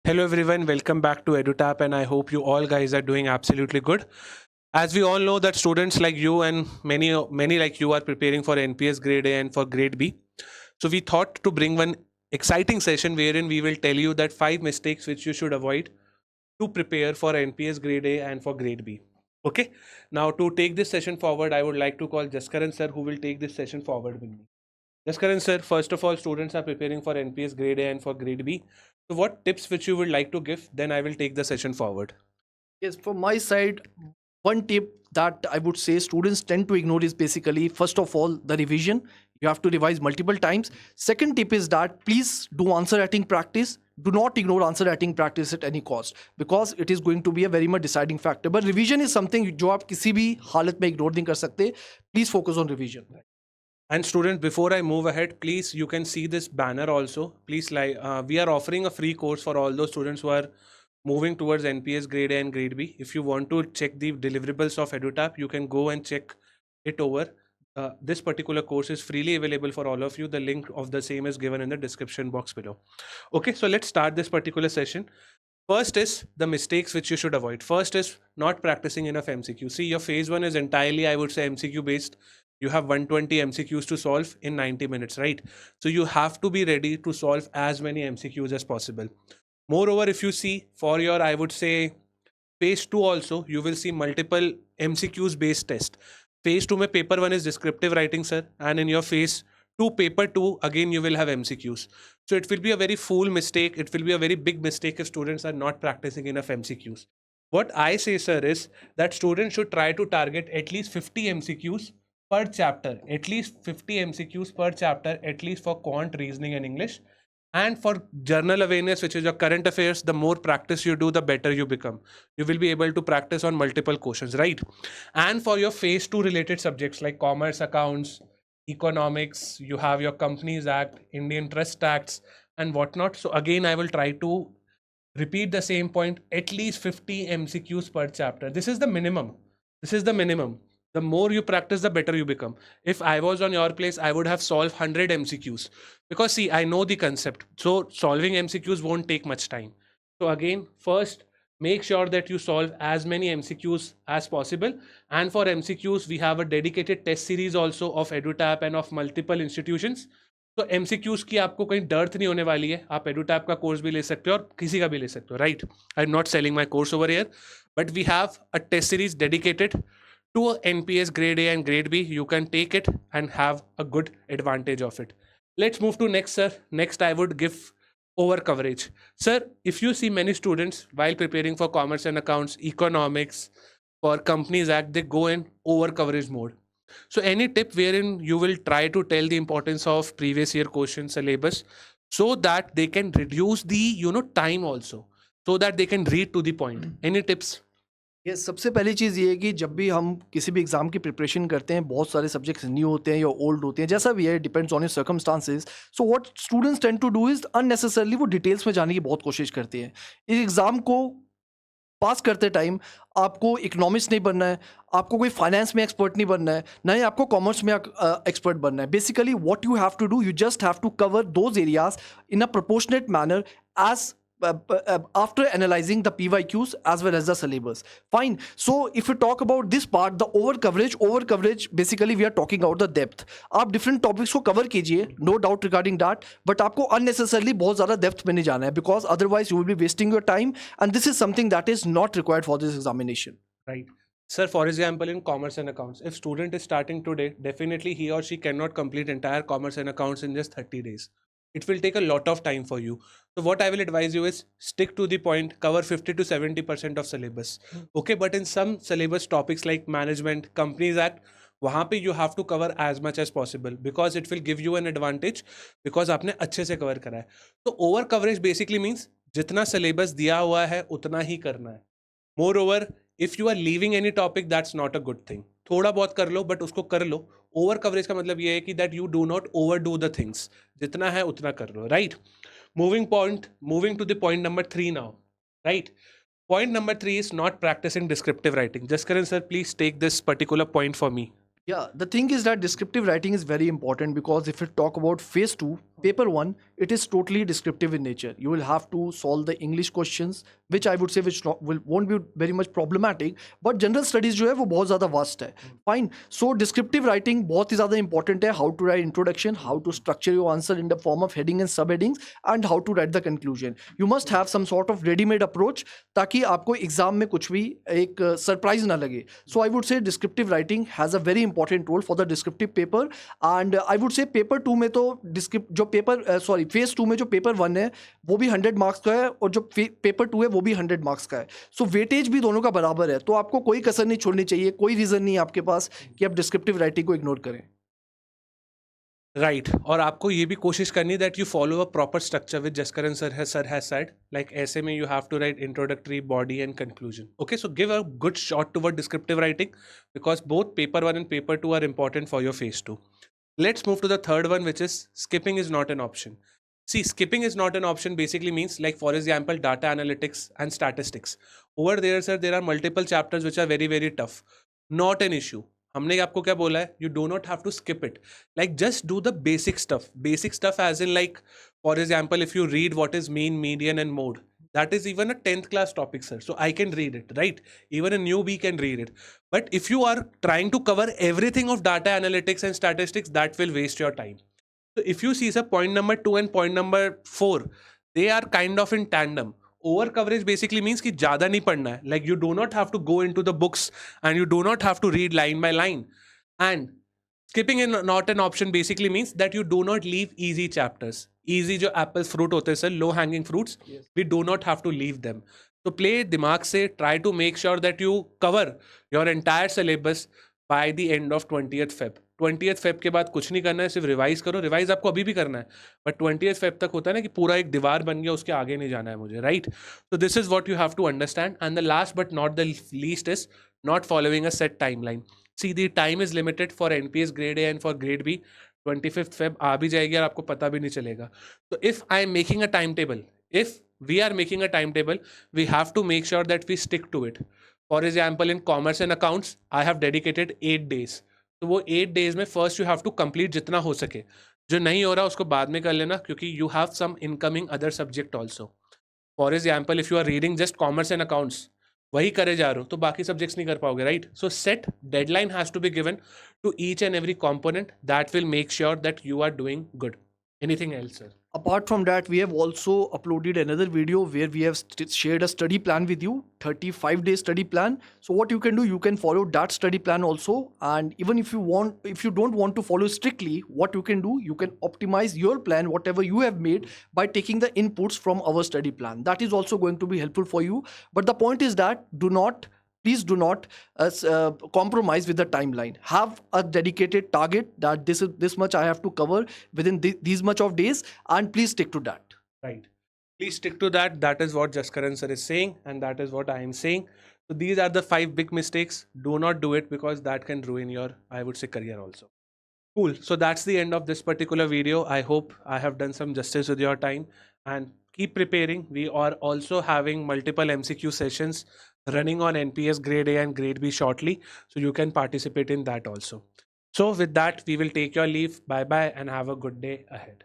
Hello everyone, welcome back to EduTap, and I hope you all guys are doing absolutely good. As we all know that students like you and many like you are preparing for NPS grade A and for grade B. So we thought to bring one exciting session wherein we will tell you that 5 mistakes which you should avoid to prepare for NPS grade A and for grade B. Okay. Now to take this session forward, I would like to call Jaskaran sir who will take this session forward with me. Jaskaran sir, first of all, students are preparing for NPS grade A and for grade B. So what tips which you would like to give? Then I will take the session forward. Yes, from my side, one tip that I would say students tend to ignore is basically, first of all, the revision. You have to revise multiple times. Second tip is that please do answer writing practice. Do not ignore answer writing practice at any cost because it is going to be a very much deciding factor. But revision is something जो आप किसी भी हालत में ignore नहीं कर सकते. Please focus on revision. And students, before I move ahead, please, you can see this banner also. Please, we are offering a free course for all those students who are moving towards NPS grade A and grade B. If you want to check the deliverables of EduTap, you can go and check it over. This particular course is freely available for all of you. The link of the same is given in the description box below. Okay, so let's start this particular session. First is the mistakes which you should avoid. First is not practicing enough MCQ. See, your phase 1 is entirely, I would say, MCQ based. You have 120 MCQs to solve in 90 minutes, right? So you have to be ready to solve as many MCQs as possible. Moreover, if you see for your, I would say, phase 2 also, you will see multiple MCQs based test. Phase 2 mein paper 1 is descriptive writing, sir, and in your phase 2, paper 2, again you will have MCQs. So it will be a very fool mistake. It will be a very big mistake if students are not practicing enough MCQs. What I say, sir, is that students should try to target at least 50 MCQs per chapter, at least 50 MCQs per chapter, at least for quant, reasoning, and English. And for journal awareness, which is your current affairs, the more practice you do, the better you become. You will be able to practice on multiple questions, right? And for your phase 2 related subjects like commerce, accounts, economics, you have your Companies Act, Indian Trust Acts, and whatnot. So again, I will try to repeat the same point, at least 50 MCQs per chapter. This is the minimum. This is the minimum. The more you practice, the better you become. If I was on your place, I would have solved 100 MCQs because see, I know the concept. So solving MCQs won't take much time. So again, first, make sure that you solve as many MCQs as possible. And for MCQs, we have a dedicated test series also of EduTap and of multiple institutions. तो MCQs की आपको कहीं dearth नहीं होने वाली है. आप EduTap का कोर्स भी ले सकते हो और किसी का भी ले सकते हो, right? I am not selling my course over here, but we have a test series dedicated to a NPS grade A and grade B. You can take it and have a good advantage of it. Let's move to next, sir. Next, I would give over coverage. Sir, if you see many students while preparing for commerce and accounts, economics, for Companies Act, they go in over coverage mode. So any tip wherein you will try to tell the importance of previous year question syllabus so that they can reduce the time also, so that they can read to the point. Any tips? ये सबसे पहली चीज़ ये है कि जब भी हम किसी भी एग्ज़ाम की प्रिपरेशन करते हैं, बहुत सारे सब्जेक्ट्स न्यू होते हैं या ओल्ड होते हैं, जैसा भी है, depends on your circumstances. So what students tend to do is unnecessarily वो डिटेल्स में जाने की बहुत कोशिश करते हैं. इस एग्ज़ाम को पास करते टाइम आपको इकोनॉमिक्स नहीं बनना है, आपको कोई फाइनेंस में एक्सपर्ट नहीं बनना है, ना ही आपको कॉमर्स में एक्सपर्ट बनना है. Basically what you have to do, you just have to cover those areas in a proportionate manner as after analyzing the PYQs as well as the syllabus. Fine. So if you talk about this part, the over coverage, basically we are talking about the depth. आप different topics को cover कीजिए, no doubt regarding that, but आपको unnecessarily बहुत ज़्यादा depth में नहीं जाना है because otherwise you will be wasting your time and this is something that is not required for this examination. Right. Sir, for example, in commerce and accounts, if student is starting today, definitely he or she cannot complete entire commerce and accounts in just 30 days. It will take a lot of time for you. So what I will advise you is stick to the point, cover 50 to 70% of syllabus. Okay, but in some syllabus topics like management, Companies Act, वहाँ पे you have to cover as much as possible because it will give you an advantage because आपने अच्छे से cover करा है. तो over coverage basically means जितना syllabus दिया हुआ है उतना ही करना है. Moreover, if you are leaving any topic, that's not a good thing. थोड़ा बहुत कर लो बट उसको कर लो. ओवर कवरेज का मतलब ये है कि that you do not overdo the things. जितना है उतना कर लो, right? Moving to the point number 3 now, right? Point number 3 is not practicing descriptive writing. Jaskaran sir, please take this particular point for me. Yeah, the thing is that descriptive writing is very important because if you talk about phase 2, paper 1, it is totally descriptive in nature. You will have to solve the English questions, which I would say won't be very much problematic, but general studies जो है वो बहुत ज़्यादा vast है. Fine. So descriptive writing बहुत ही ज़्यादा important है. How to write introduction, how to structure your answer in the form of heading and subheadings, and how to write the conclusion. You must have some sort of ready-made approach ताकि आपको exam में कुछ भी एक surprise ना लगे. So I would say descriptive writing has a very important role for the descriptive paper, and I would say paper 2 में तो जो पेपर फेज 2 में जो पेपर 1 है वो भी 100 मार्क्स का है और जो पेपर 2 है वो भी 100 मार्क्स का है. सो वेटेज भी दोनों का बराबर है, तो आपको कोई कसर नहीं छोड़नी चाहिए. कोई रीजन नहीं है आपके पास कि आप डिस्क्रिप्टिव राइटिंग को इग्नोर करें. राइट और आपको ये भी कोशिश करनी that you follow a proper structure with Jaskaran sir has said like essay में you have to write introductory body and conclusion. Okay so give a good shot toward descriptive writing because both paper 1 and paper 2 are important for your phase 2. Let's move to the third one, which is skipping is not an option. See, skipping is not an option basically means like, for example, data analytics and statistics. Over there, sir, there are multiple chapters which are very, very tough. Not an issue. हमने आपको क्या बोला है? You do not have to skip it. Like, just do the basic stuff. Basic stuff as in like, for example, if you read what is mean, median and mode. That is even a 10th class topic, sir. So I can read it, right? Even a newbie can read it. But if you are trying to cover everything of data analytics and statistics, that will waste your time. So if you see, sir, point number 2 and point number 4, they are kind of in tandem. Over coverage basically means कि ज़्यादा नहीं पढ़ना है. Like you do not have to go into the books and you do not have to read line by line. And skipping is not an option basically means that you do not leave easy chapters. Easy जो apple fruit होते हैं sir, low hanging fruits, we do not have to leave them. तो play दिमाग से, try to make sure that you cover your entire syllabus by the end of 20th Feb. 20th Feb के बाद कुछ नहीं करना है, सिर्फ रिवाइज करो. रिवाइज आपको अभी भी करना है, बट 20th Feb तक होता है ना कि पूरा एक दीवार बन गया, उसके आगे नहीं जाना है मुझे, right? So this is what you have to understand. And the last but not the least is not following a set timeline. See, the time is limited for NPS grade A and for grade B. 25th Feb आ भी जाएगी और आपको पता भी नहीं चलेगा. So if I am making a timetable, if we are making a timetable, we have to make sure that we stick to it. For example, in commerce and accounts, I have dedicated 8 days. तो वो 8 days में first you have to complete जितना हो सके. जो नहीं हो रहा उसको बाद में कर लेना, क्योंकि you have some incoming other subject also. For example, if you are reading just commerce and accounts, वही करे जा रहे हो तो बाकी सब्जेक्ट्स नहीं कर पाओगे, right? So set deadline has to be given to each and every component that will make sure that you are doing good. Anything else, sir? Apart from that, we have also uploaded another video where we have shared a study plan with you, 35-day study plan. So what you can do, you can follow that study plan also. And even if you don't want to follow strictly, what you can do, you can optimize your plan, whatever you have made, by taking the inputs from our study plan. That is also going to be helpful for you. But the point is that please do not compromise with the timeline. Have a dedicated target that this much I have to cover within these much of days, and please stick to that. Right. Please stick to that. That is what Jaskaran sir is saying, and that is what I am saying. So these are the 5 big mistakes. Do not do it because that can ruin your, I would say, career also. Cool. So that's the end of this particular video. I hope I have done some justice with your time, and keep preparing. We are also having multiple MCQ sessions running on NPS grade A and grade B shortly, so you can participate in that also. So with that, we will take your leave. Bye bye and have a good day ahead.